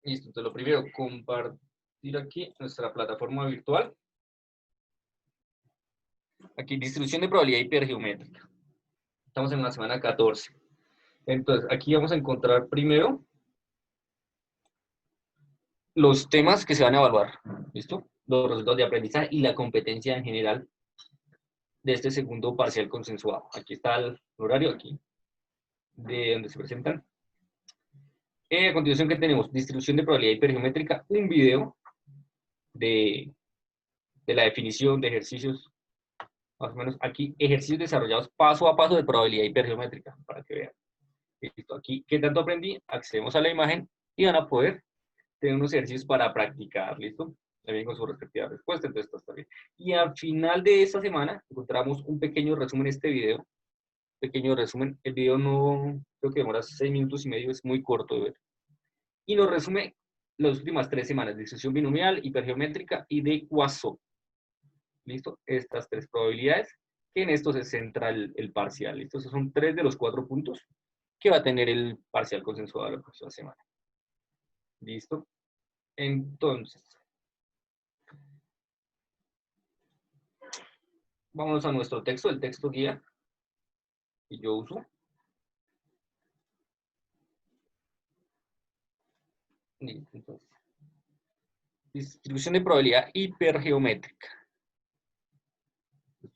Listo, entonces lo primero, compartir aquí nuestra plataforma virtual. Aquí, distribución de probabilidad hipergeométrica. Estamos en la semana 14. Entonces, aquí vamos a encontrar primero los temas que se van a evaluar. ¿Listo? Los resultados de aprendizaje y la competencia en general de este segundo parcial consensuado. Aquí está el horario, aquí, de donde se presentan. A continuación, ¿qué tenemos? Distribución de probabilidad hipergeométrica, un video de la definición de ejercicios, más o menos aquí, ejercicios desarrollados paso a paso de probabilidad hipergeométrica, para que vean. Listo, aquí, ¿qué tanto aprendí? Accedemos a la imagen y van a poder tener unos ejercicios para practicar, ¿listo? También con su respectiva respuesta, entonces esto está bien. Y al final de esta semana encontramos un pequeño resumen de este video. Pequeño resumen, el video no, creo que demora 6 minutos y medio, es muy corto de ver. Y nos resume las últimas 3 semanas, de distribución binomial, hipergeométrica y de Poisson. ¿Listo? Estas 3 probabilidades, que en esto se centra el parcial. ¿Listo? Esos son 3 de los 4 puntos que va a tener el parcial consensuado la próxima semana. ¿Listo? Entonces, vamos a nuestro texto, el texto guía que yo uso. Listo, entonces. Distribución de probabilidad hipergeométrica.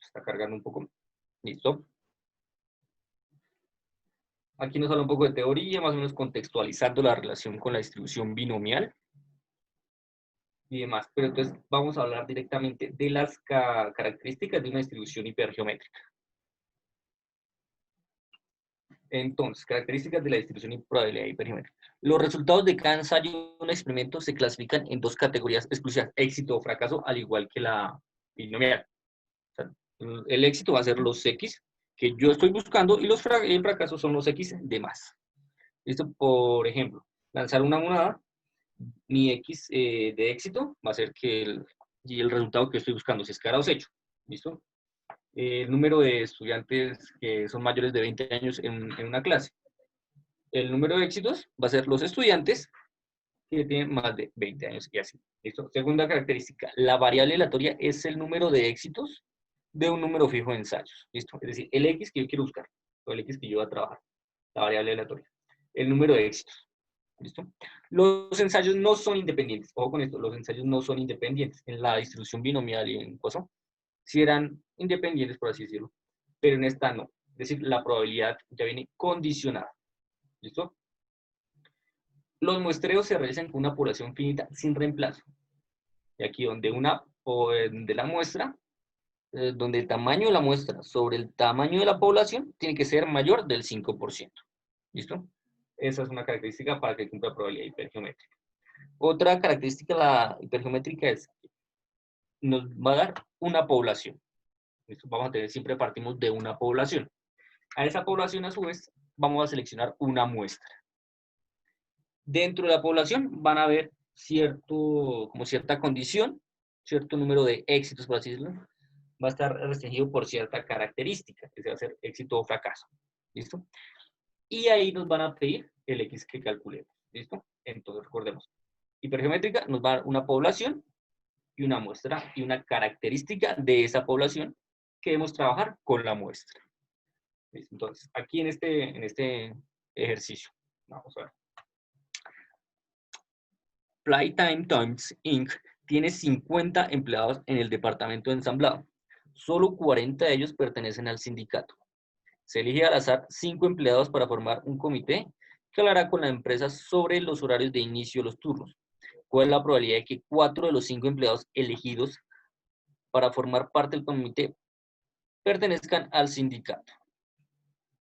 Está cargando un poco. Listo. Aquí nos habla un poco de teoría, más o menos contextualizando la relación con la distribución binomial y demás. Pero entonces vamos a hablar directamente de las características de una distribución hipergeométrica. Entonces, características de la distribución y probabilidad hipergeométrica. Los resultados de cada ensayo de un experimento se clasifican en 2 categorías exclusivas, éxito o fracaso, al igual que la binomial. O sea, el éxito va a ser los X que yo estoy buscando y el fracaso son los X de más. ¿Listo? Por ejemplo, lanzar una moneda, mi X de éxito va a ser que el resultado que estoy buscando, si es cara o hecho. ¿Listo? El número de estudiantes que son mayores de 20 años en una clase. El número de éxitos va a ser los estudiantes que tienen más de 20 años y así. ¿Listo? Segunda característica, la variable aleatoria es el número de éxitos de un número fijo de ensayos. ¿Listo? Es decir, el X que yo quiero buscar, o el X que yo voy a trabajar, la variable aleatoria. El número de éxitos. ¿Listo? Los ensayos no son independientes. Ojo con esto, los ensayos no son independientes. En la distribución binomial y en Poisson, sí eran independientes, por así decirlo, pero en esta no. Es decir, la probabilidad ya viene condicionada. ¿Listo? Los muestreos se realizan con una población finita sin reemplazo. Y aquí donde de la muestra, donde el tamaño de la muestra sobre el tamaño de la población tiene que ser mayor del 5%. ¿Listo? Esa es una característica para que cumpla probabilidad hipergeométrica. Otra característica de la hipergeométrica es que nos va a dar una población. ¿Listo? Vamos a tener, siempre partimos de una población. A esa población, a su vez, vamos a seleccionar una muestra. Dentro de la población van a haber cierta condición, cierto número de éxitos, por así decirlo, va a estar restringido por cierta característica, que se va a hacer éxito o fracaso. ¿Listo? Y ahí nos van a pedir el X que calculemos. ¿Listo? Entonces, recordemos, hipergeométrica nos va a dar una población y una muestra y una característica de esa población que debemos trabajar con la muestra. ¿Listo? Entonces, aquí en este ejercicio, vamos a ver. Playtime Toys Inc. tiene 50 empleados en el departamento de ensamblado. Solo 40 de ellos pertenecen al sindicato. Se elige al azar 5 empleados para formar un comité que hablará con la empresa sobre los horarios de inicio de los turnos. ¿Cuál es la probabilidad de que 4 de los 5 empleados elegidos para formar parte del comité pertenezcan al sindicato?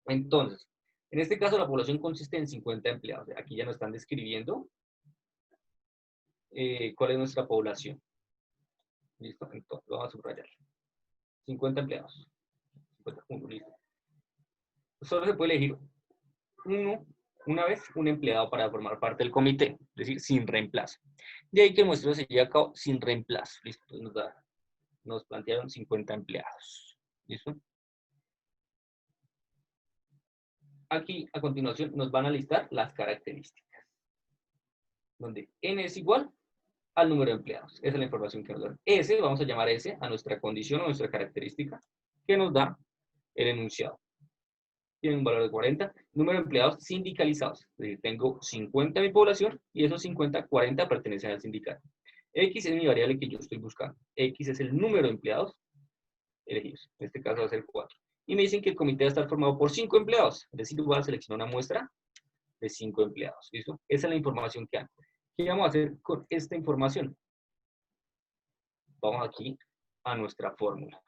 Entonces, en este caso la población consiste en 50 empleados. Aquí ya nos están describiendo cuál es nuestra población. ¿Listo? Entonces, vamos a subrayar. 50 empleados. 51, listo. Solo se puede elegir una vez un empleado para formar parte del comité, es decir, sin reemplazo. De ahí que el muestreo se lleve a cabo sin reemplazo. ¿Listo? Entonces nos plantearon 50 empleados. ¿Listo? Aquí, a continuación, nos van a listar las características. donde n es igual al número de empleados. Esa es la información que nos da. S, vamos a llamar S a nuestra condición o nuestra característica que nos da el enunciado. Tiene un valor de 40. Número de empleados sindicalizados. Es decir, tengo 50 en mi población y esos 50, 40 pertenecen al sindicato. X es mi variable que yo estoy buscando. X es el número de empleados elegidos. En este caso va a ser 4. Y me dicen que el comité va a estar formado por 5 empleados. Es decir, voy a seleccionar una muestra de 5 empleados. ¿Listo? Esa es la información que hay. ¿Qué vamos a hacer con esta información? Vamos aquí a nuestra fórmula.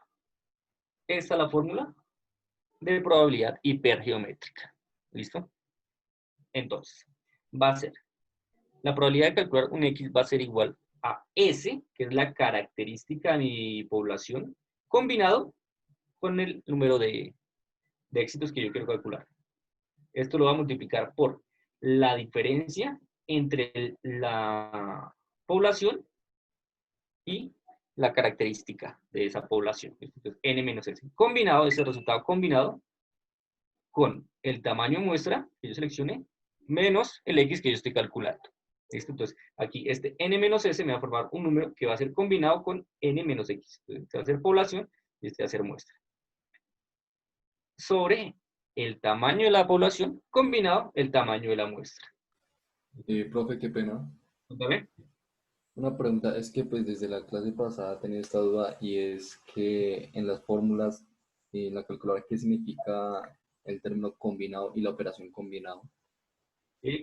Esta es la fórmula de probabilidad hipergeométrica. ¿Listo? Entonces, va a ser, la probabilidad de calcular un X va a ser igual a S, que es la característica de mi población, combinado con el número de éxitos que yo quiero calcular. Esto lo va a multiplicar por la diferencia entre la población y la característica de esa población. Entonces, n menos s. Combinado, ese resultado combinado con el tamaño muestra que yo seleccioné, menos el x que yo estoy calculando. ¿Listo? Entonces, aquí este n menos s me va a formar un número que va a ser combinado con n menos x. Entonces, este va a ser población y este va a ser muestra. Sobre el tamaño de la población combinado el tamaño de la muestra. Profe, qué pena. ¿Vale? Una pregunta es que pues desde la clase pasada tenía esta duda y es que en las fórmulas, en la calculadora, ¿qué significa el término combinado y la operación combinado?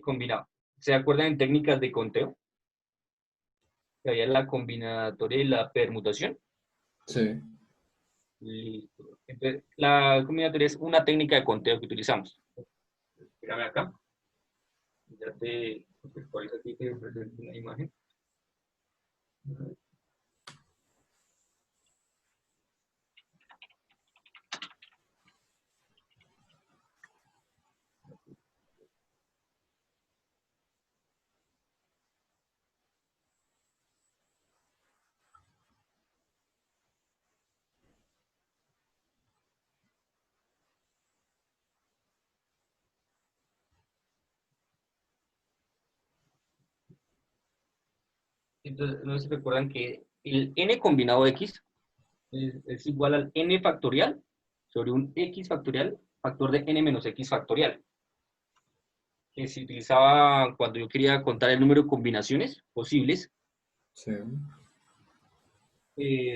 Combinado. ¿Se acuerdan en técnicas de conteo? Que había la combinatoria y la permutación. Sí. Listo. Entonces, la combinatoria es una técnica de conteo que utilizamos. Mírame acá. Ya te contextualizo aquí, te presento una imagen. Entonces, no sé si recuerdan que el n combinado x es igual al n factorial sobre un x factorial, factor de n menos x factorial. Que se utilizaba cuando yo quería contar el número de combinaciones posibles Sí.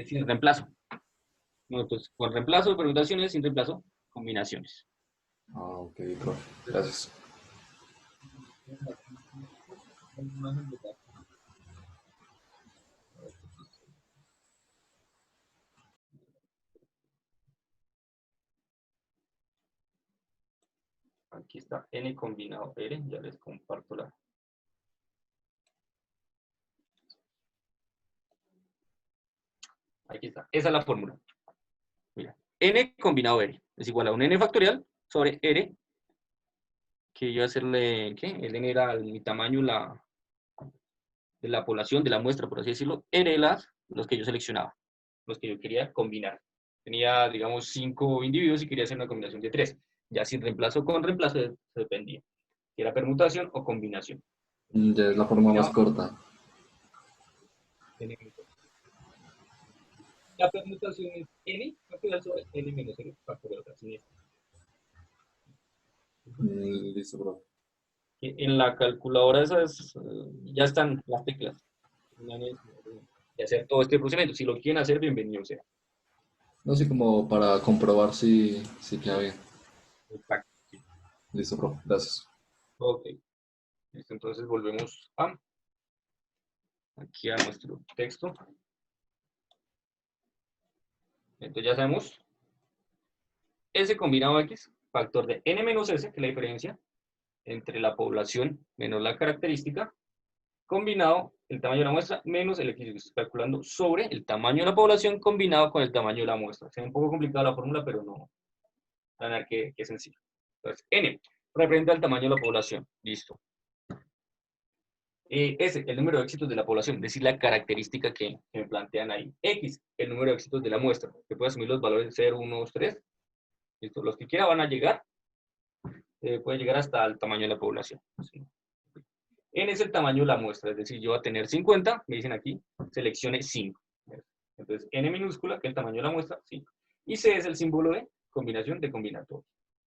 sin reemplazo. Bueno, entonces, con reemplazo, permutaciones, sin reemplazo, combinaciones. Ah, ok, profe. Gracias. Aquí está n combinado R, ya les comparto la. Aquí está, esa es la fórmula. Mira, n combinado R es igual a un n factorial sobre R, que yo hacerle, ¿qué? El n era mi tamaño de la población, de la muestra, por así decirlo, R los que yo seleccionaba, los que yo quería combinar. Tenía, digamos, 5 individuos y quería hacer una combinación de 3. Ya sin reemplazo o con reemplazo se dependía. Si era permutación o combinación. Ya es la forma más corta. La permutación es n factorial sobre n menos n factorial. Así es. Listo, profe. En la calculadora esas ya están las teclas de hacer todo este procedimiento. Si lo quieren hacer, bienvenido sea. No sé, como para comprobar si queda bien. Exacto. Sí. Listo, profe. Gracias. Ok. Listo, entonces volvemos aquí a nuestro texto. Entonces ya sabemos S combinado X, factor de n menos S, que es la diferencia entre la población menos la característica, combinado el tamaño de la muestra menos el X que estoy calculando sobre el tamaño de la población combinado con el tamaño de la muestra. Es un poco complicada la fórmula, pero no, van a ver que es sencillo. Entonces, N representa el tamaño de la población. Listo. S, el número de éxitos de la población, es decir, la característica que me plantean ahí. X, el número de éxitos de la muestra, que puede asumir los valores de 0, 1, 2, 3. ¿Listo? Los que quiera van a llegar, puede llegar hasta el tamaño de la población. ¿Sí? N es el tamaño de la muestra, es decir, yo voy a tener 50, me dicen aquí, seleccione 5. Entonces, N minúscula, que es el tamaño de la muestra, 5. Y C es el símbolo de combinación de combinatorio.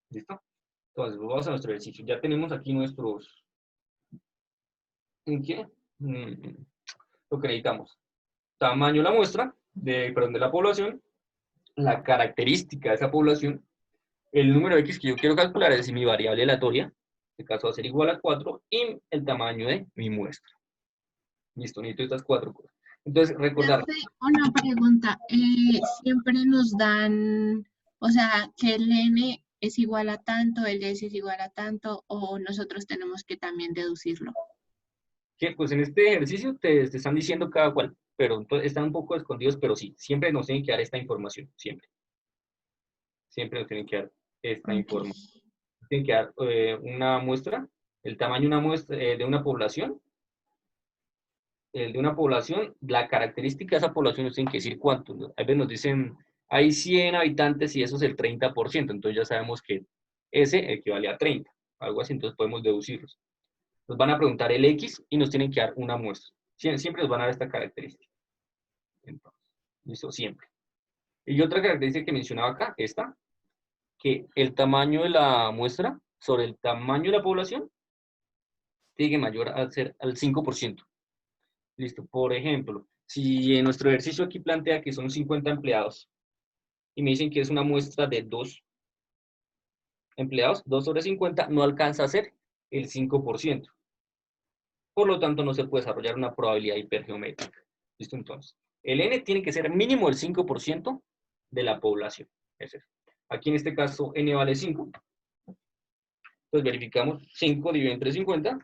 ¿Listo? Entonces, vamos a nuestro ejercicio. Ya tenemos aquí nuestros... ¿En qué? Lo que necesitamos. Tamaño de la muestra, perdón, de la población, la característica de esa población, el número X que yo quiero calcular, es decir, mi variable aleatoria, en este caso va a ser igual a 4, y el tamaño de mi muestra. Listo, necesito estas 4 cosas. Entonces, recordar, Profe, una pregunta. Siempre nos dan, o sea, que el n es igual a tanto, el s es igual a tanto, o nosotros tenemos que también deducirlo. que pues en este ejercicio te están diciendo cada cual, pero están un poco escondidos, pero sí, siempre nos tienen que dar esta información, siempre. Siempre nos tienen que dar esta Ok. información. Tienen que dar una muestra, el tamaño de una muestra, de una población, el de una población, la característica de esa población nos tienen que decir cuánto, ¿no? A veces nos dicen, hay 100 habitantes y eso es el 30%, entonces ya sabemos que ese equivale a 30, algo así, entonces podemos deducirlos. Nos van a preguntar el X y nos tienen que dar una muestra. Siempre nos van a dar esta característica. Entonces, listo, siempre. Y otra característica que mencionaba acá, esta, que el tamaño de la muestra sobre el tamaño de la población tiene que mayor al ser al 5%. Listo, por ejemplo, si en nuestro ejercicio aquí plantea que son 50 empleados y me dicen que es una muestra de 2 empleados, 2 sobre 50 no alcanza a ser el 5%. Por lo tanto, no se puede desarrollar una probabilidad hipergeométrica. ¿Listo? Entonces, el n tiene que ser mínimo el 5% de la población. Aquí en este caso, n vale 5. Entonces verificamos 5 dividido entre 50.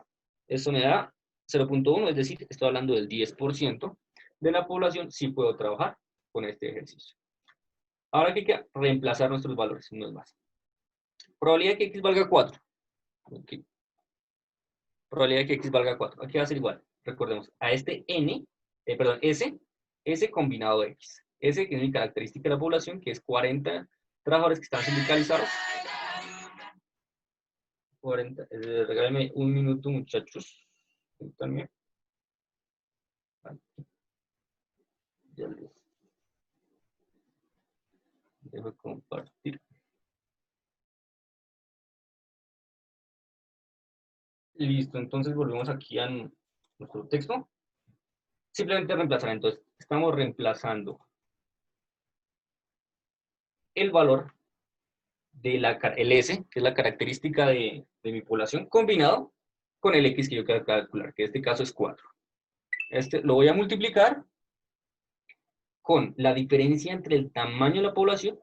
Esto me da 0.1, es decir, estoy hablando del 10% de la población. Sí puedo trabajar con este ejercicio. Ahora hay que reemplazar nuestros valores, no es más. Probabilidad de que x valga 4. Okay. Probabilidad de que x valga 4. Aquí va a ser igual. Recordemos, a este n, perdón, s combinado de x. S que es mi característica de la población, que es 40 trabajadores que están sindicalizados. 40, regálenme un minuto, muchachos. También. Ya les dejo compartir. Listo, entonces volvemos aquí a nuestro texto. Simplemente reemplazar. Entonces, estamos reemplazando el valor de el S, que es la característica de mi población, combinado con el X que yo quiero calcular, que en este caso es 4. Este lo voy a multiplicar con la diferencia entre el tamaño de la población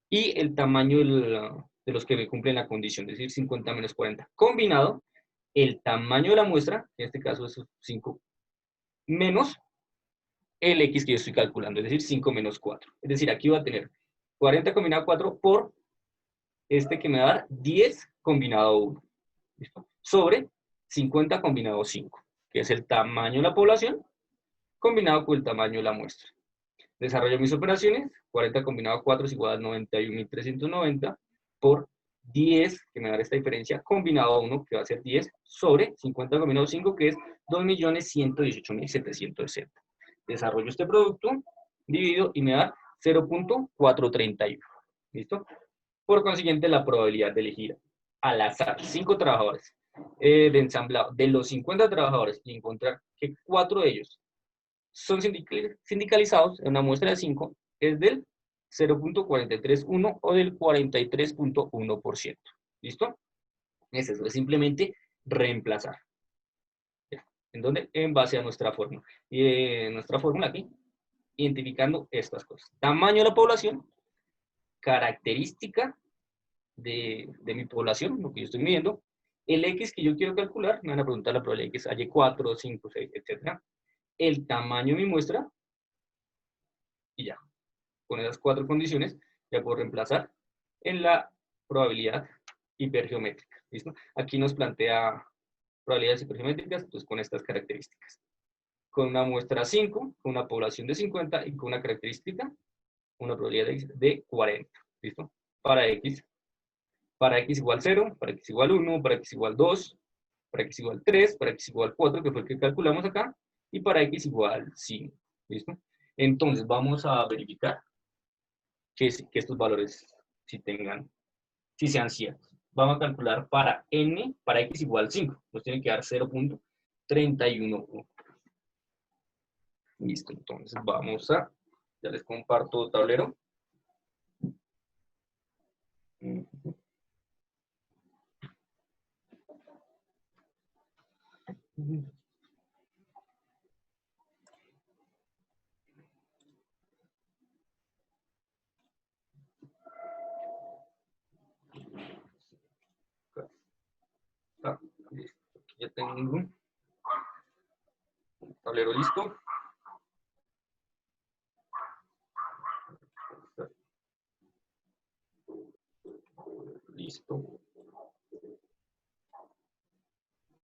y el tamaño de los que me cumplen la condición, es decir, 50 menos 40. Combinado, el tamaño de la muestra, en este caso es 5, menos el X que yo estoy calculando, es decir, 5 menos 4. Es decir, aquí voy a tener 40 combinado 4 por este que me va a dar 10 combinado 1. ¿Listo? Sobre 50 combinado 5, que es el tamaño de la población combinado con el tamaño de la muestra. Desarrollo mis operaciones, 40 combinado 4 es igual a 91.390 por 10, que me da esta diferencia, combinado 1, que va a ser 10, sobre 50 combinado 5, que es 2.118.760. Desarrollo este producto, divido y me da 0.431. ¿Listo? Por consiguiente, la probabilidad de elegir al azar 5 trabajadores de ensamblado de los 50 trabajadores y encontrar que 4 de ellos son sindicalizados en una muestra de 5 es del 0.431 o del 43.1%. ¿Listo? Es eso, es simplemente reemplazar. ¿En dónde? En base a nuestra fórmula. Y nuestra fórmula aquí, identificando estas cosas. Tamaño de la población, característica de mi población, lo que yo estoy midiendo, el X que yo quiero calcular, me van a preguntar la probabilidad de que haya 4, 5, 6, etc. El tamaño de mi muestra, y ya. Con esas 4 condiciones, ya puedo reemplazar en la probabilidad hipergeométrica. ¿Listo? Aquí nos plantea probabilidades hipergeométricas, pues con estas características. Con una muestra 5, con una población de 50 y con una característica, una probabilidad de 40. ¿Listo? Para X igual 0, para X igual 1, para X igual 2, para x igual 3, para x igual 4, que fue el que calculamos acá, y para x igual 5. ¿Listo? Entonces vamos a verificar que estos valores si sean ciertos. Vamos a calcular para n, para x igual 5. Nos tiene que dar 0.311. Listo, entonces vamos a, ya les comparto tablero. Listo. Aquí ya tengo un tablero listo. Listo.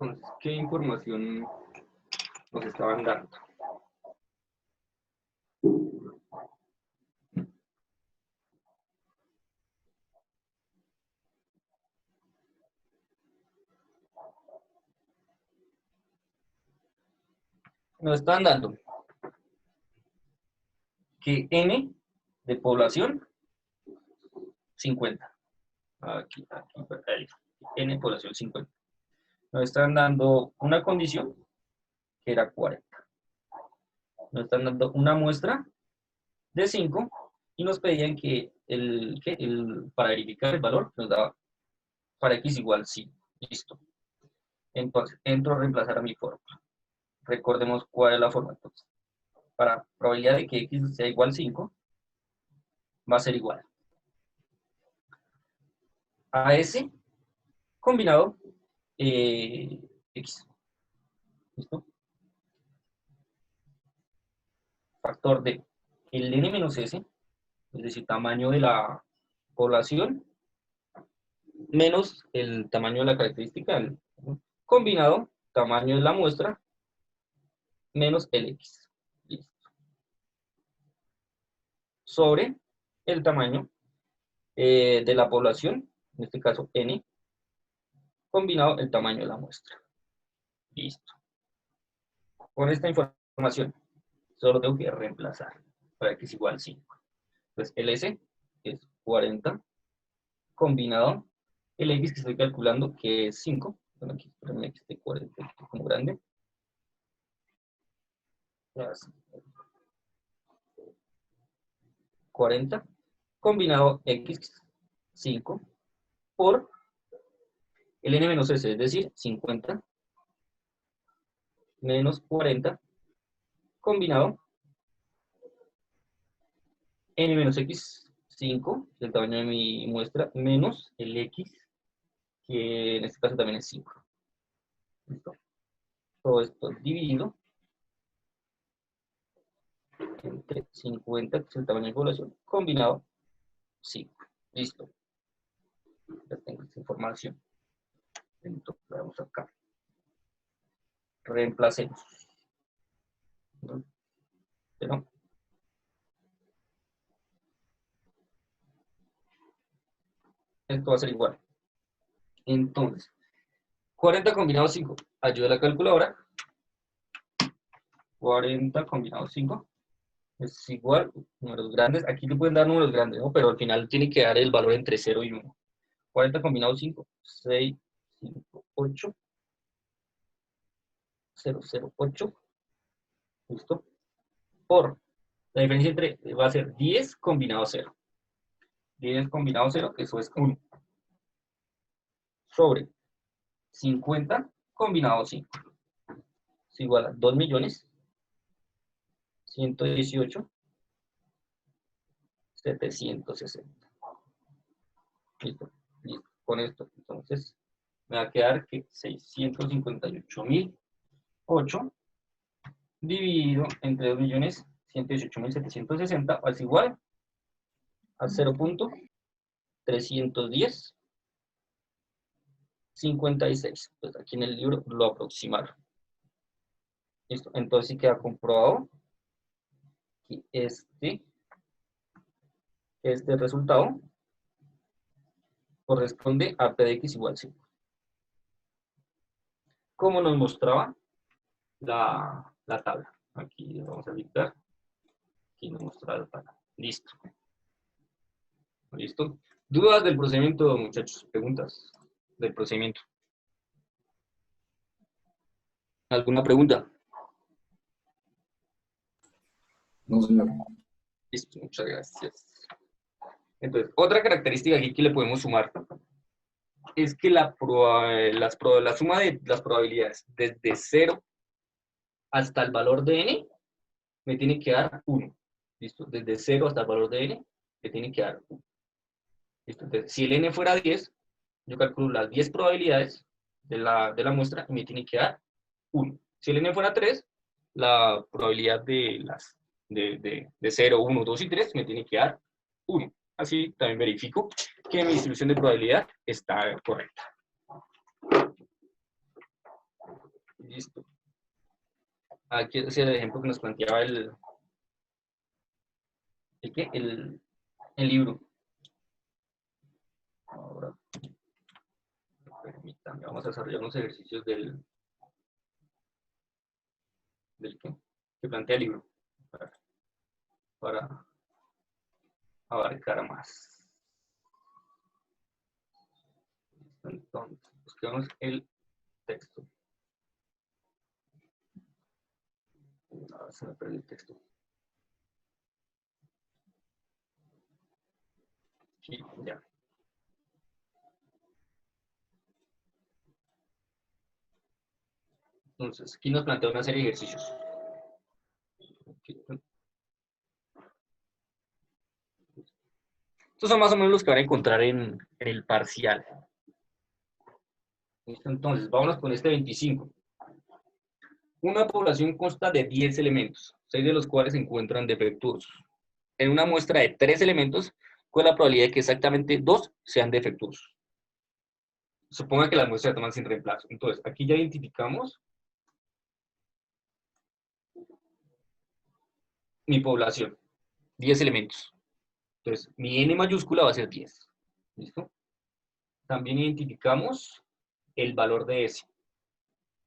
Entonces, ¿qué información nos estaban dando? Nos están dando que n de población 50. Aquí, ahí. N población 50. Nos están dando una condición que era 40. Nos están dando una muestra de 5 y nos pedían que para verificar el valor nos daba para x igual 5. Listo. Entonces, entro a reemplazar a mi fórmula. Recordemos cuál es la fórmula. Entonces, para probabilidad de que x sea igual 5, va a ser igual a S combinado X. ¿Listo? Factor de el n menos S, es decir, tamaño de la población, menos el tamaño de la característica, ¿no? Combinado, tamaño de la muestra, menos el X. Listo. Sobre el tamaño de la población, en este caso n, combinado el tamaño de la muestra. Listo. Con esta información, solo tengo que reemplazar para x igual 5. Entonces, el S es 40, combinado el X que estoy calculando, que es 5. Bueno, aquí espérenme que esté 40 como grande. 40, combinado X, 5, por el N menos S, es decir, 50, menos 40, combinado N menos X, 5, el tamaño de mi muestra, menos el X, que en este caso también es 5. ¿Listo? Todo esto dividido entre 50, que es el tamaño de población, combinado 5. Listo. Ya tengo esta información. Entonces, vamos acá. Reemplacemos. ¿No? Esto va a ser igual. Entonces, 40 combinado 5. Ayuda a la calculadora. 40 combinado 5 es igual, números grandes. Aquí le pueden dar números grandes, ¿no? Pero al final tiene que dar el valor entre 0 y 1. 40 combinado 5, 6, 5, 8. 0, 0, 8. ¿Listo? Por la diferencia entre va a ser 10 combinado 0. 10 combinado 0, que eso es 1. Sobre 50 combinado 5. Es igual a 2.118.760. Listo, listo. Con esto, entonces, me va a quedar que 658.008 dividido entre 2.118.760 es igual a 0.310.56. Pues aquí en el libro lo aproximaron. Listo, entonces sí queda comprobado que este resultado corresponde a P de X igual 5. como nos mostraba la tabla. Aquí vamos a dictar. Aquí nos mostraba la tabla. Listo. ¿Listo? ¿Dudas del procedimiento, muchachos? ¿Preguntas del procedimiento? ¿Alguna pregunta? No, señor. Listo, muchas gracias. Entonces, otra característica aquí que le podemos sumar es que la suma de las probabilidades desde 0 hasta el valor de n me tiene que dar 1. ¿Listo? Desde 0 hasta el valor de n me tiene que dar 1. ¿Listo? Entonces, si el n fuera 10, yo calculo las 10 probabilidades de la muestra y me tiene que dar 1. Si el n fuera 3, la probabilidad de 0, 1, 2 y 3 me tiene que dar 1. Así también verifico que mi distribución de probabilidad está correcta. Listo. Aquí es el ejemplo que nos planteaba el libro. Ahora, permítanme, vamos a desarrollar unos ejercicios del que plantea el libro para abarcar más. Entonces, busquemos el texto. Ahora se me perdió el texto. Sí, ya. Entonces, aquí nos plantea una serie de ejercicios. Estos son más o menos los que van a encontrar en el parcial. Entonces, vámonos con este 25. Una población consta de 10 elementos, 6 de los cuales se encuentran defectuosos. En una muestra de 3 elementos, ¿cuál es la probabilidad de que exactamente 2 sean defectuosos? Suponga que la muestra se toman sin reemplazo. Entonces, aquí ya identificamos mi población, 10 elementos. Entonces, mi n mayúscula va a ser 10. ¿Listo? También identificamos el valor de S.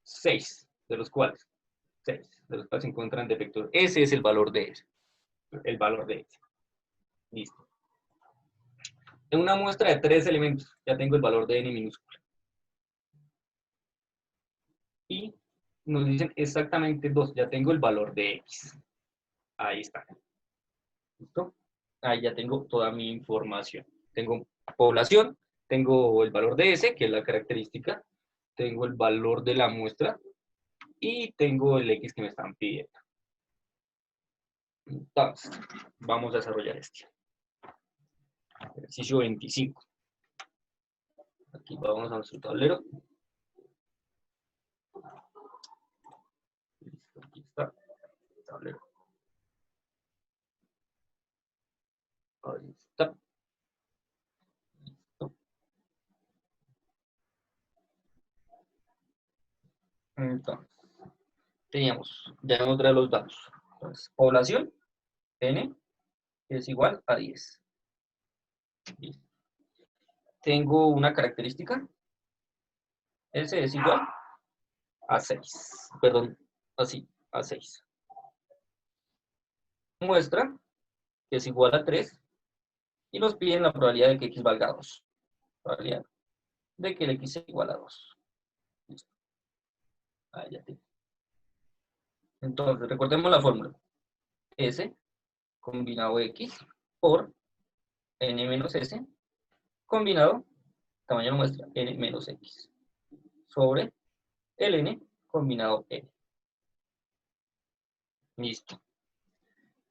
6 de los cuales se encuentran defectos. Ese es el valor de S. El valor de S. Listo. En una muestra de 3 elementos, ya tengo el valor de n minúscula. Y nos dicen exactamente 2, ya tengo el valor de x. Ahí está. ¿Listo? Ahí ya tengo toda mi información. Tengo población, tengo el valor de S, que es la característica, tengo el valor de la muestra y tengo el X que me están pidiendo. Entonces, vamos a desarrollar este. Ejercicio 25. Aquí vamos a nuestro tablero. Listo, aquí está el tablero. Ahí está. Listo. Entonces, teníamos, ya hemos traído los datos. Entonces, población, N, es igual a 10. Listo. Tengo una característica, S es igual a 6. Perdón, así, a 6. Muestra, que es igual a 3, y nos piden la probabilidad de que X valga 2. Probabilidad de que el X sea igual a 2. Listo. Ahí ya tengo. Entonces, recordemos la fórmula. S combinado X por N menos S combinado, tamaño de la muestra, N menos X, sobre el N combinado N. Listo.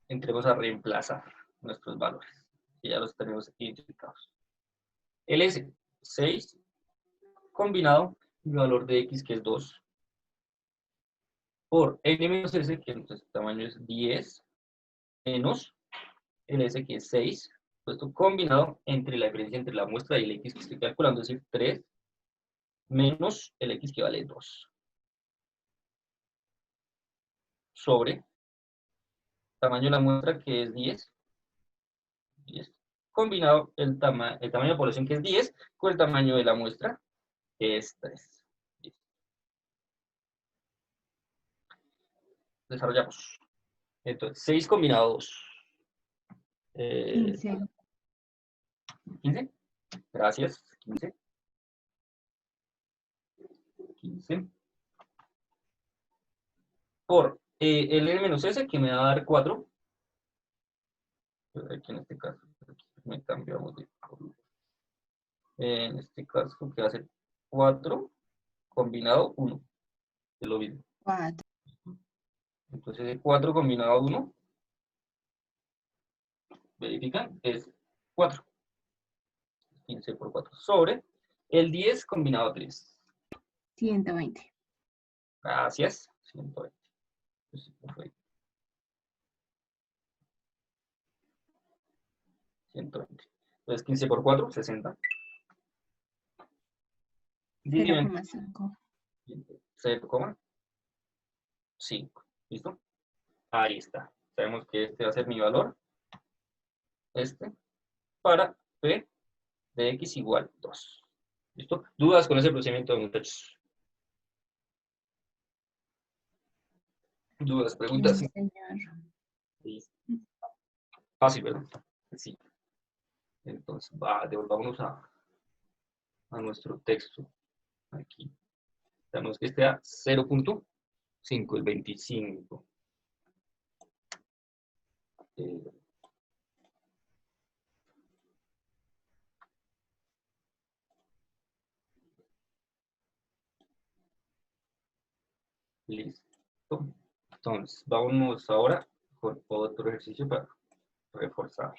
Entremos a reemplazar nuestros valores, que ya los tenemos identificados. El S, 6, combinado mi valor de X, que es 2, por N menos S, que entonces el tamaño es 10, menos el S, que es 6, puesto combinado entre la diferencia entre la muestra y el X que estoy calculando, es decir, 3, menos el X que vale 2, sobre tamaño de la muestra, que es 10, combinado el tamaño de la población, que es 10, con el tamaño de la muestra, que es 3. Desarrollamos. Entonces, 6 combinado 2. 15. 15. Gracias. 15. 15. Por el n menos s, que me va a dar 4. Aquí en este caso, aquí me cambiamos de color. En este caso, que va a ser 4 combinado 1. Es lo mismo. 4. Entonces, 4 combinado 1, verifican, es 4. 15 por 4 sobre el 10 combinado 3. 120. Gracias. 120. Pues, perfecto. 120. Entonces, 15 por 4, 60. 0,5. 0,5. ¿Listo? Ahí está. Sabemos que este va a ser mi valor. Este. Para P de X igual 2. ¿Listo? ¿Dudas con ese procedimiento, muchachos? ¿Dudas, preguntas? Sí, señor. Listo. Fácil, ¿verdad? Sí. Entonces, devolvámonos a nuestro texto. Aquí. Tenemos que este a 0.5, el 25. Listo. Entonces, vámonos ahora con otro ejercicio para reforzar.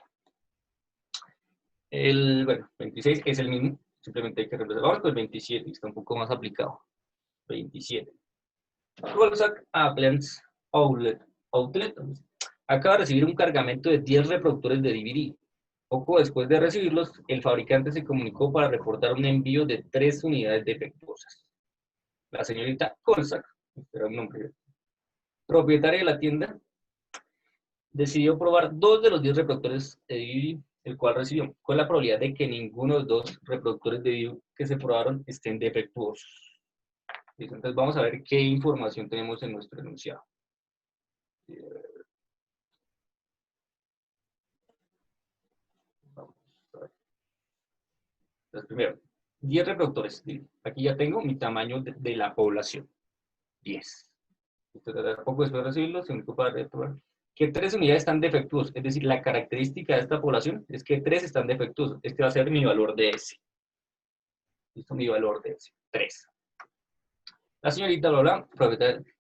Bueno, 26 es el mismo, simplemente hay que reemplazarlo. Ahora con el 27, que está un poco más aplicado. 27. Colsac Appliance Outlet acaba de recibir un cargamento de 10 reproductores de DVD. Poco después de recibirlos, el fabricante se comunicó para reportar un envío de 3 unidades defectuosas. La señorita Colsac, este era un nombre, propietaria de la tienda, decidió probar 2 de los 10 reproductores de DVD, el cual recibió, con la probabilidad de que ninguno de los 2 reproductores de DVD que se probaron estén defectuosos. Entonces vamos a ver qué información tenemos en nuestro enunciado. Vamos a ver. Entonces, primero, 10 reproductores. Aquí ya tengo mi tamaño de la población. 10. Entonces, poco después de recibirlo, se único para reprobar que 3 unidades están defectuosas. Es decir, la característica de esta población es que 3 están defectuosos. Este va a ser mi valor de S. ¿Listo? Mi valor de S. 3. La señorita Lola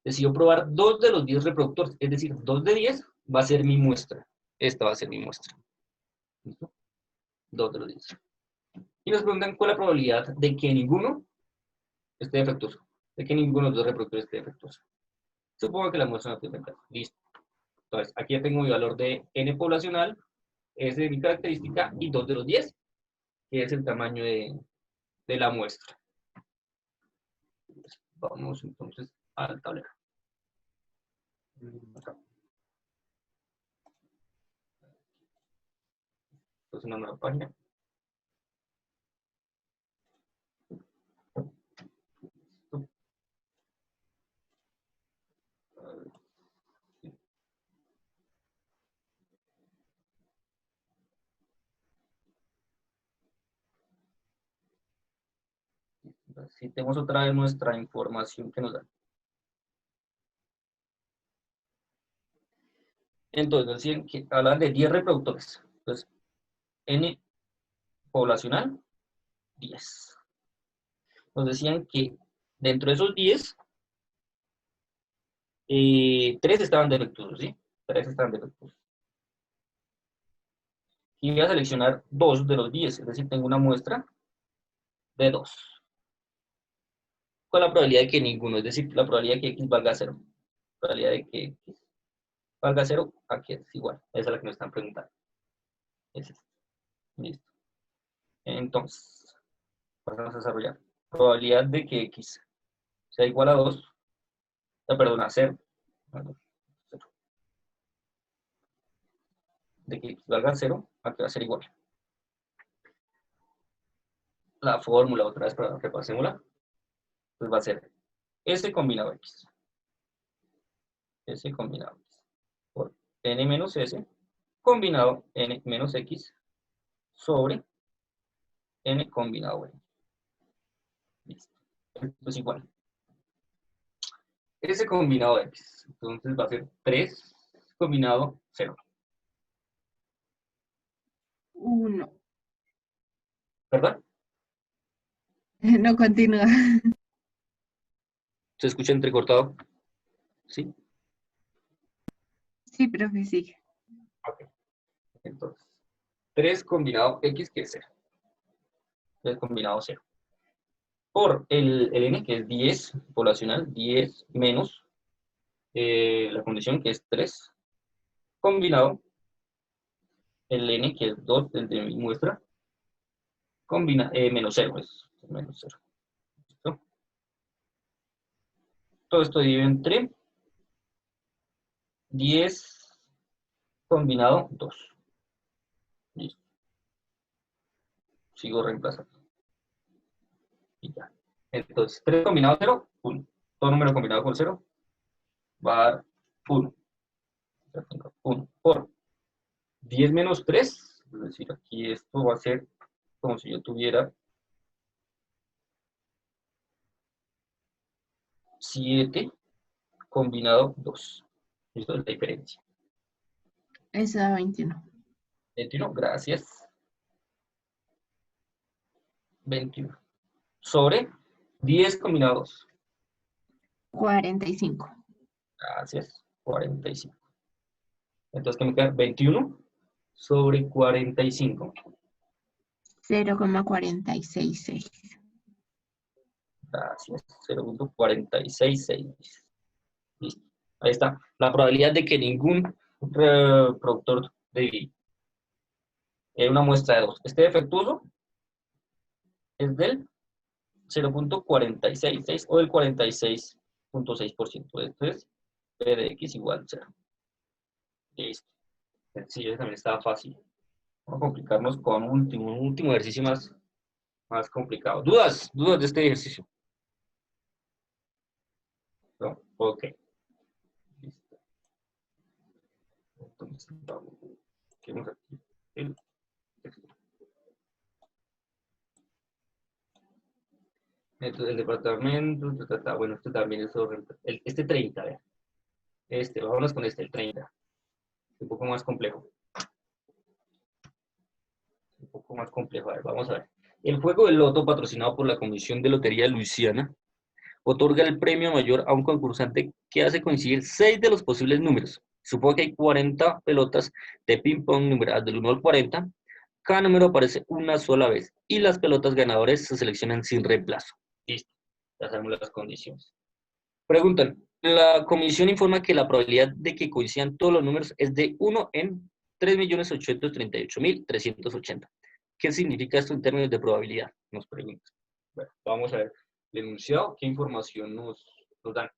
decidió probar 2 de los 10 reproductores. Es decir, 2 de 10 va a ser mi muestra. Esta va a ser mi muestra. ¿Listo? 2 de los 10. Y nos preguntan cuál es la probabilidad de que ninguno esté defectuoso. De que ninguno de los 2 reproductores esté defectuoso. Supongo que la muestra no tiene defecto. Listo. Entonces, aquí ya tengo mi valor de N poblacional, S de mi característica, y 2 de los 10, que es el tamaño de la muestra. Vamos entonces al tablero. Acá. Esto es una nueva página. Si tenemos otra vez nuestra información que nos da. Entonces, decían que hablan de 10 reproductores. Entonces, N poblacional, 10. Nos decían que dentro de esos 10, 3 estaban defectuosos, ¿sí? 3 estaban defectuosos. Y voy a seleccionar 2 de los 10, es decir, tengo una muestra de 2. Con la probabilidad de que ninguno, es decir, la probabilidad de que X valga 0. La probabilidad de que X valga 0, aquí es igual. Esa es la que nos están preguntando. Es esta. Listo. Entonces, vamos a desarrollar. Probabilidad de que X sea igual a 2, perdón, a 0. De que X valga 0, aquí va a ser igual. La fórmula, otra vez para repasémosla, pues va a ser S combinado X. S combinado por N menos S combinado N menos X sobre N combinado N. Listo. Esto es igual. S combinado X. Entonces va a ser 3 combinado 0. 1. ¿Verdad? No continúa. ¿Se escucha entrecortado? ¿Sí? Sí, profe, sigue. Ok. Entonces, 3 combinado X, que es 0. 3 combinado 0. Por el N, que es 10, poblacional, 10 menos la condición, que es 3, combinado el N, que es 2, el de mi muestra, menos 0, es menos 0. ¿Listo? Todo esto divide entre 10 combinado 2. Listo. Sigo reemplazando. Y ya. Entonces, 3 combinado 0, 1. Todo número combinado con 0 va a dar 1. 1 por 10 menos 3, es decir, aquí esto va a ser como si yo tuviera 7 combinado 2. Esto es la diferencia. Eso da 21. 21, gracias. 21. Sobre 10 combinado 2. 45. Gracias. 45. Entonces, ¿qué me queda? 21 sobre 45. 0,466. Gracias. 0.466. Listo. Ahí está. La probabilidad de que ningún reproductor de una muestra de 2 esté defectuoso es del 0.466 o del 46.6%. Esto es P de X igual 0. Listo. Sencillo, también estaba fácil. Vamos a complicarnos con un último ejercicio más complicado. ¿Dudas? ¿Dudas de este ejercicio? No. Ok. Listo. Entonces, vamos aquí. Entonces, el departamento, bueno, este también es sobre este 30, a ver. Vámonos con el 30. Un poco más complejo. Un poco más complejo. A ver, vamos a ver. El juego del loto, patrocinado por la Comisión de Lotería de Luisiana, otorga el premio mayor a un concursante que hace coincidir 6 de los posibles números. Supongo que hay 40 pelotas de ping-pong numeradas del 1 al 40. Cada número aparece una sola vez y las pelotas ganadoras se seleccionan sin reemplazo. Listo. Ya sabemos las condiciones. Preguntan, la comisión informa que la probabilidad de que coincidan todos los números es de 1 en 3.838.380. ¿Qué significa esto en términos de probabilidad? Nos preguntan. Bueno, vamos a ver. El enunciado, ¿qué información nos dan?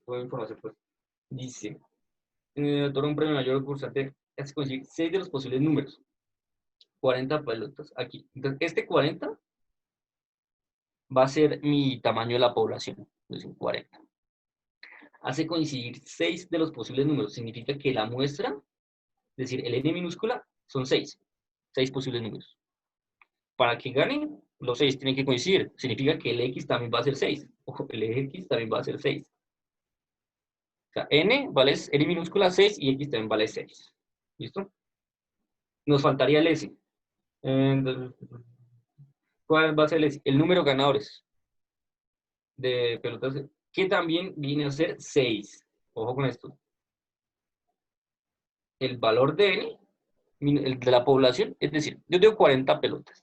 ¿Qué información? Pues dice, otorga un premio mayor al concursante, hace coincidir 6 de los posibles números. 40 pelotas aquí. Entonces, este 40 va a ser mi tamaño de la población. Es decir, 40. Hace coincidir 6 de los posibles números. Significa que la muestra, es decir, el n minúscula, son 6. 6 posibles números. Para que gane, los 6 tienen que coincidir. Significa que el x también va a ser 6. Ojo, el x también va a ser 6. O sea, n vale n minúscula 6 y x también vale 6. ¿Listo? Nos faltaría el s. Entonces, ¿cuál va a ser el s? El número de ganadores de pelotas, que también viene a ser 6. Ojo con esto. El valor de n, el de la población, es decir, yo tengo 40 pelotas.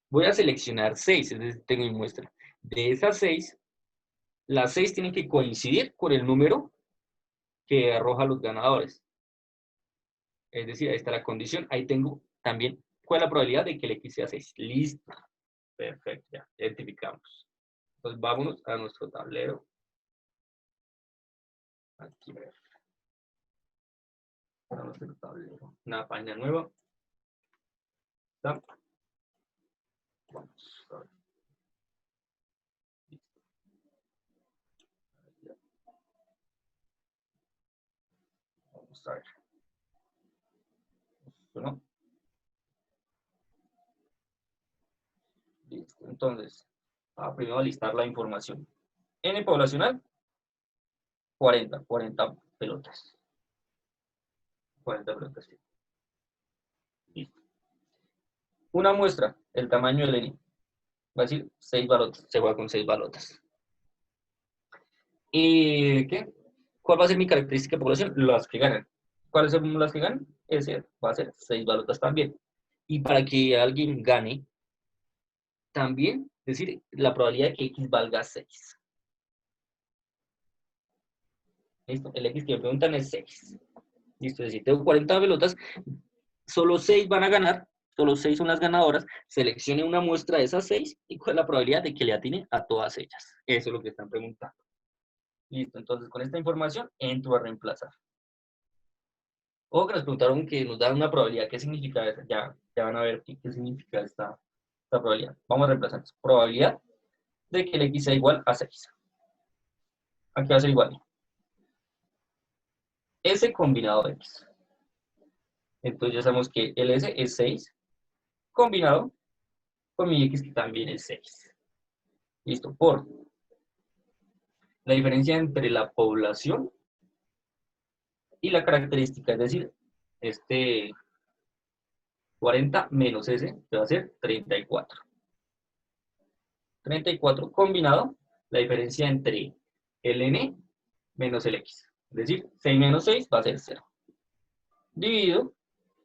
Voy a seleccionar 6, es decir, tengo mi muestra. De esas 6, las 6 tienen que coincidir con el número que arroja los ganadores. Es decir, ahí está la condición. Ahí tengo también cuál es la probabilidad de que el X sea 6. Listo. Perfecto, ya identificamos. Entonces vámonos a nuestro tablero. Aquí, ver. A nuestro tablero. Una página nueva. ¿Está? Vamos a ver. Listo. Vamos a ver. ¿No? Listo. Entonces, primero a listar la información. N poblacional, 40 pelotas. 40 pelotas. Sí. Listo. Una muestra, el tamaño del N. Va a decir 6 balotas. Se juega con 6 balotas. ¿Y qué? ¿Cuál va a ser mi característica de población? Las que ganan. ¿Cuáles son las que ganan? Ese va a ser 6 balotas también. Y para que alguien gane, también, es decir, la probabilidad de que X valga 6. ¿Listo? El X que me preguntan es 6. Listo, es decir, tengo 40 pelotas, solo 6 van a ganar, solo 6 son las ganadoras, seleccione una muestra de esas 6 y cuál es la probabilidad de que le atine a todas ellas. Eso es lo que están preguntando. Listo, entonces con esta información entro a reemplazar. O que nos preguntaron que nos dan una probabilidad, ¿qué significa eso? Ya van a ver qué significa esta probabilidad. Vamos a reemplazar. Probabilidad de que el X sea igual a 6. Aquí va a ser igual. S combinado de X. Entonces ya sabemos que el S es 6 combinado con mi X que también es 6. Listo, por la diferencia entre la población y la característica, es decir, este 40 menos S, que va a ser 34. 34 combinado, la diferencia entre el N menos el X. Es decir, 6 menos 6 va a ser 0. Dividido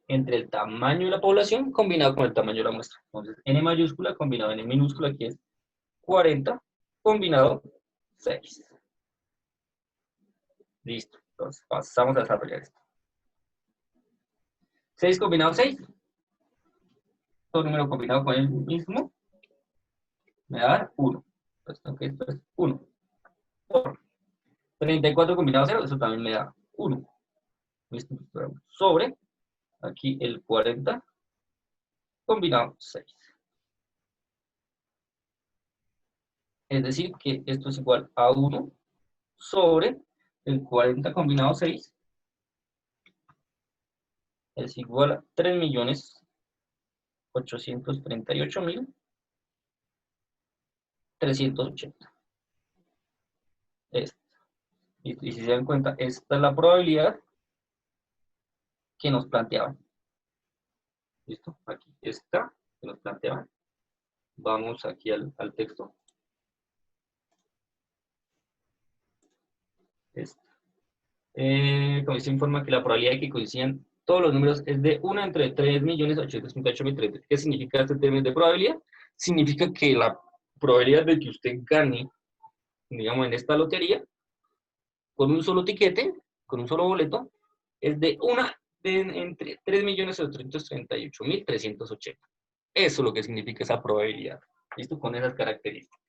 entre el tamaño de la población combinado con el tamaño de la muestra. Entonces, N mayúscula combinado N minúscula, aquí es 40 combinado 6. Listo. Entonces, pasamos a desarrollar esto. 6 combinado 6. Todo número combinado con el mismo me va a dar 1. Puesto que esto es 1. Por 34 combinado 0, eso también me da 1. ¿Listo? Sobre, aquí el 40 combinado 6. Es decir, que esto es igual a 1 sobre el 40 combinado 6 es igual a 3.838.380. Esto. Y si se dan cuenta, esta es la probabilidad que nos planteaban. ¿Listo? Aquí está, que nos planteaban. Vamos aquí al texto. Como se informa que la probabilidad de que coincidan todos los números es de 1 entre 3.858.030. ¿Qué significa este término de probabilidad? Significa que la probabilidad de que usted gane, digamos, en esta lotería, con un solo tiquete, con un solo boleto, es de 1 entre 3.838.380. Eso es lo que significa esa probabilidad. ¿Listo? Con esas características.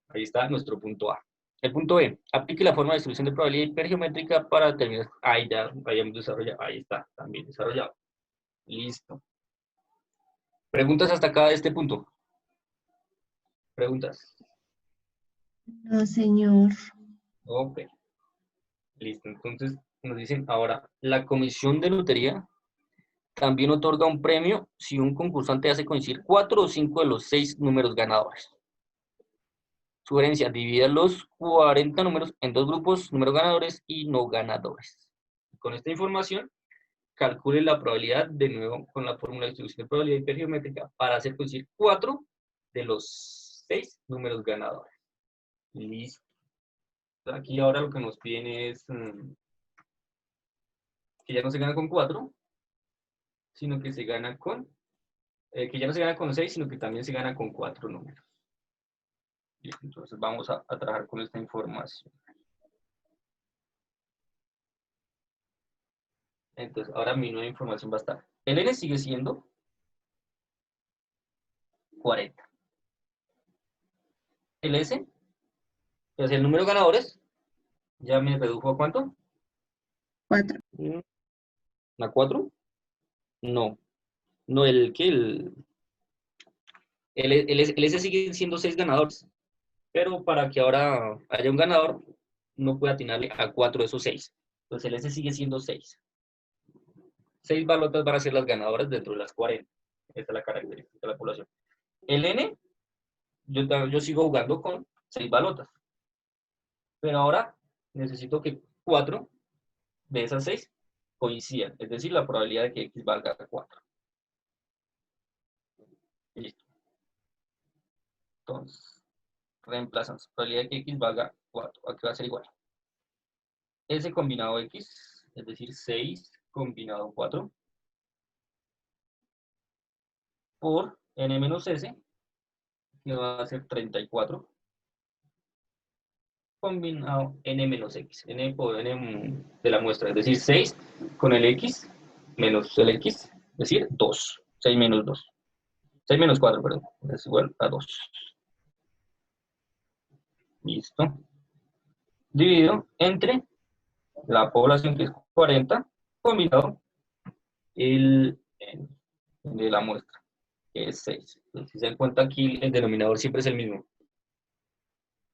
Ahí está nuestro punto A. El punto B, aplique la forma de distribución de probabilidad hipergeométrica para determinar. Ahí ya hayamos desarrollado. Ahí está, también desarrollado. Listo. ¿Preguntas hasta acá de este punto? ¿Preguntas? No, señor. Ok. Listo. Entonces nos dicen ahora, la comisión de lotería también otorga un premio si un concursante hace coincidir 4 o 5 de los 6 números ganadores. Sugerencia, divida los 40 números en 2 grupos, números ganadores y no ganadores. Con esta información, calcule la probabilidad, de nuevo, con la fórmula de distribución de probabilidad hipergeométrica, para hacer coincidir 4 de los 6 números ganadores. Listo. Aquí ahora lo que nos piden es que ya no se gana con 4, sino que se gana con, que ya no se gana con 6, sino que también se gana con 4 números. Listo, entonces vamos a trabajar con esta información. Entonces, ahora mi nueva información va a estar. El N sigue siendo 40. El S, entonces el número de ganadores, ya me redujo a ¿cuánto? 4. ¿A 4? No. No, el S sigue siendo 6 ganadores. Pero para que ahora haya un ganador, no puede atinarle a 4 de esos 6. Entonces el S sigue siendo 6. 6 balotas van a ser las ganadoras dentro de las 40. Esta es la característica de la población. El N, yo sigo jugando con 6 balotas. Pero ahora necesito que 4 de esas 6 coincidan. Es decir, la probabilidad de que X valga 4. Listo. Entonces, reemplazamos. Probabilidad de que X valga 4. Aquí va a ser igual. S combinado X, es decir, 6 combinado 4, por N menos S, que va a ser 34, combinado N menos X, N por N de la muestra, es decir, 6 con el X menos el X, es decir, 2, 6 menos 2, 6 menos 4, perdón, es igual a 2. Listo. Dividido entre la población, que es 40, combinado el de la muestra, que es 6. Entonces, si se dan cuenta aquí, el denominador siempre es el mismo.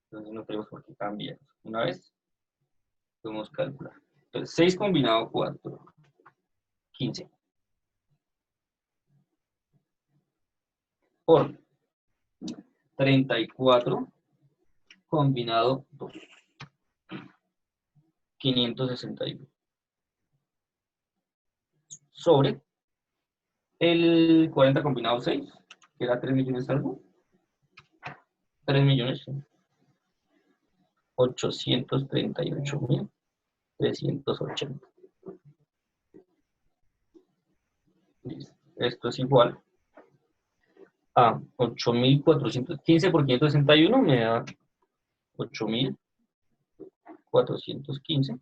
Entonces no tenemos por qué cambiar. Una vez, podemos calcular. Entonces, 6 combinado 4, 15. Por 34 combinado 2, 561. Sobre el 40 combinado 6, que era 3 millones algo. 3 millones 838.380. Listo. Esto es igual a 8.415 por 561 me da 8.415.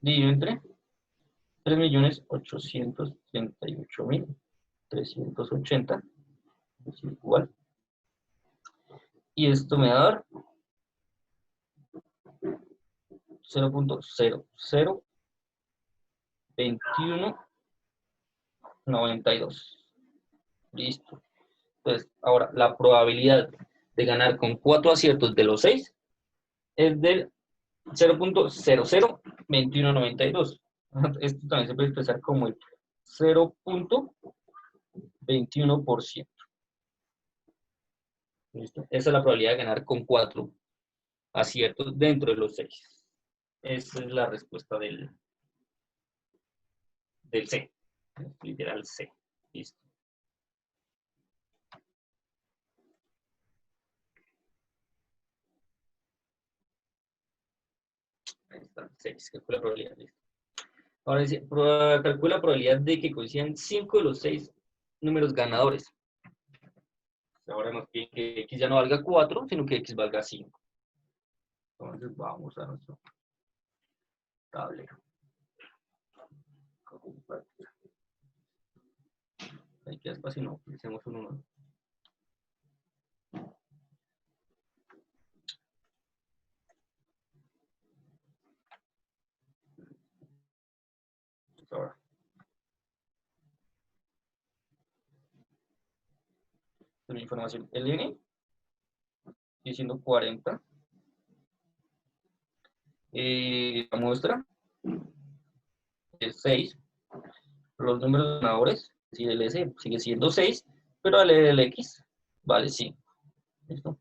Dividido entre 3.838.380. Es igual. Y esto me va a dar 0.002192. Listo. Entonces, ahora, la probabilidad de ganar con 4 aciertos de los 6 es del 0.002192. Esto también se puede expresar como el 0.21%. ¿Listo? Esa es la probabilidad de ganar con 4 aciertos dentro de los 6. Esa es la respuesta del C. Literal C. Listo. Ahí está, 6. Calcula probabilidad. Listo. Ahora dice, calcula la probabilidad de que coincidan 5 de los 6 números ganadores. Ahora nos pide que X ya no valga 4, sino que X valga 5. Entonces vamos a nuestro tablero. Ahí queda espacio, no, hacemos un 1. Ahora. Mi información, el N, diciendo 40. La muestra es 6. Los números ganadores, es decir, el S sigue siendo 6, pero el X vale 5. ¿Listo?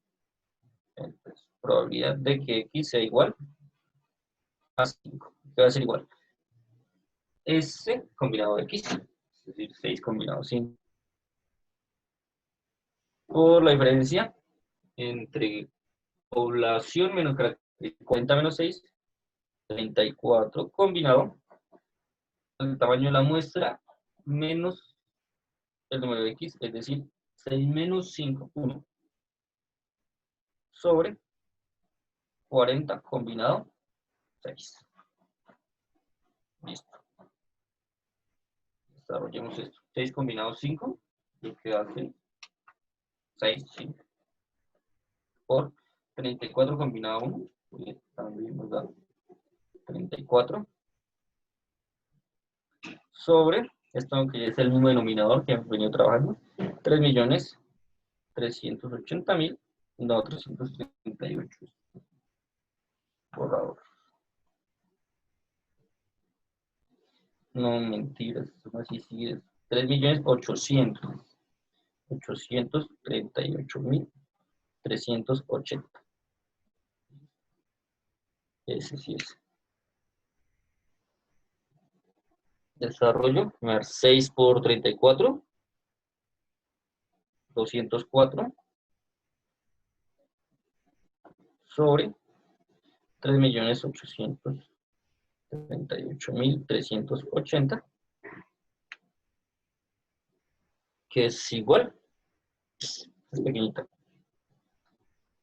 Entonces, probabilidad de que X sea igual a 5. Que va a ser igual. S combinado X, es decir, 6 combinado 5. Por la diferencia entre población menos característica, 40 menos 6, 34 combinado el tamaño de la muestra menos el número de X, es decir, 6 menos 5, 1, sobre 40 combinado 6. Listo. Desarrollemos esto. 6 combinado 5, lo que hace 6, 5. Por 34 combinado 1, también nos da 34. Sobre, esto que es el mismo denominador que hemos venido trabajando, 3.380.438. Borrador. No, mentiras, eso así sí es. 3.838.380. Ese sí es. Desarrollo, a ver, 6 por 34, 204, sobre 3.838.380, que es igual, es pequeñita,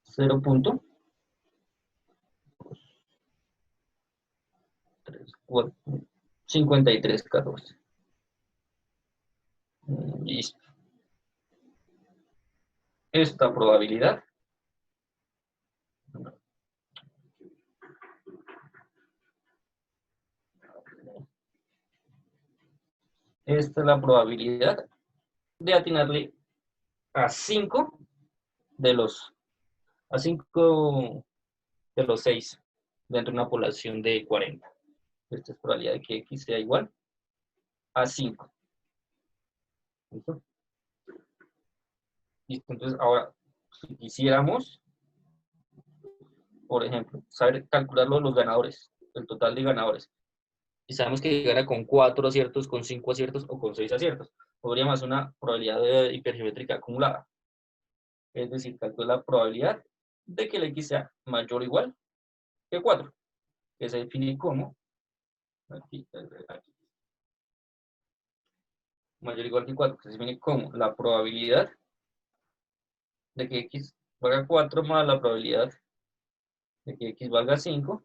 0.5314. Listo. Esta probabilidad esta es la probabilidad de atinarle a 5 de los 6 dentro de una población de 40. Esta es probabilidad de que X sea igual a 5. ¿Listo? Listo. Entonces, ahora, si quisiéramos, por ejemplo, saber calcular los ganadores, el total de ganadores, y sabemos que gana con 4 aciertos, con 5 aciertos o con 6 aciertos, podríamos hacer una probabilidad hipergeométrica acumulada. Es decir, calcula la probabilidad de que el X sea mayor o igual que 4, que se define como, aquí, mayor o igual que 4, que se define como la probabilidad de que X valga 4 más la probabilidad de que X valga 5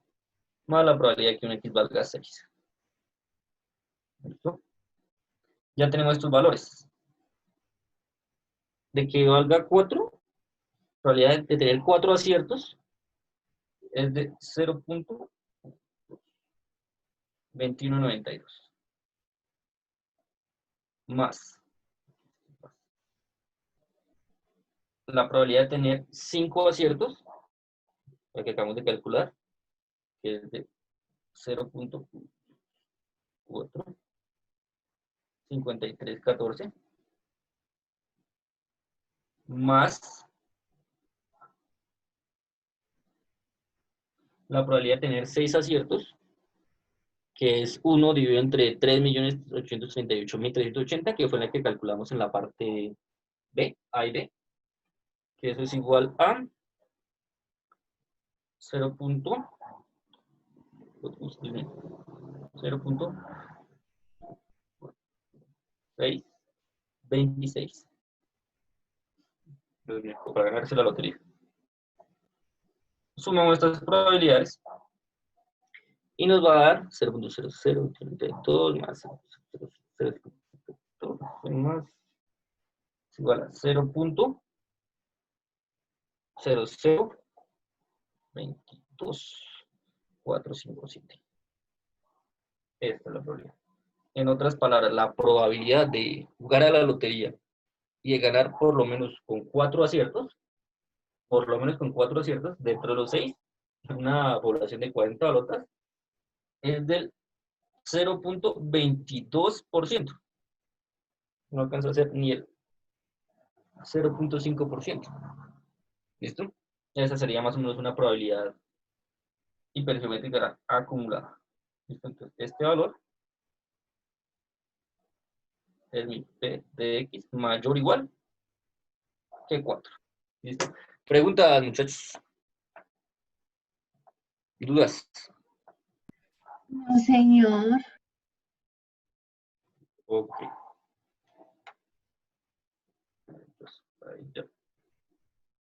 más la probabilidad de que un X valga 6. ¿Listo? Ya tenemos estos valores. De que valga 4, probabilidad de tener 4 aciertos es de 0.2192. Más la probabilidad de tener 5 aciertos, la que acabamos de calcular, que es de 0.45314, más la probabilidad de tener 6 aciertos, que es 1 dividido entre 3.838.380, que fue la que calculamos en la parte B, A y B, que eso es igual a 0.626. Para ganarse la lotería. Sumamos estas probabilidades y nos va a dar 0.0032 más 0.002 más es igual a 0.0022457. Esta es la probabilidad. En otras palabras, la probabilidad de jugar a la lotería y de ganar por lo menos con 4 aciertos, dentro de los 6, una población de 40 balotas, es del 0.22%. No alcanza a ser ni el 0.5%. ¿Listo? Esa sería más o menos una probabilidad hipergeométrica acumulada. ¿Listo? Entonces, este valor es mi P de X mayor o igual que 4. ¿Listo? Preguntas, muchachos. ¿Dudas? No, señor. Ok.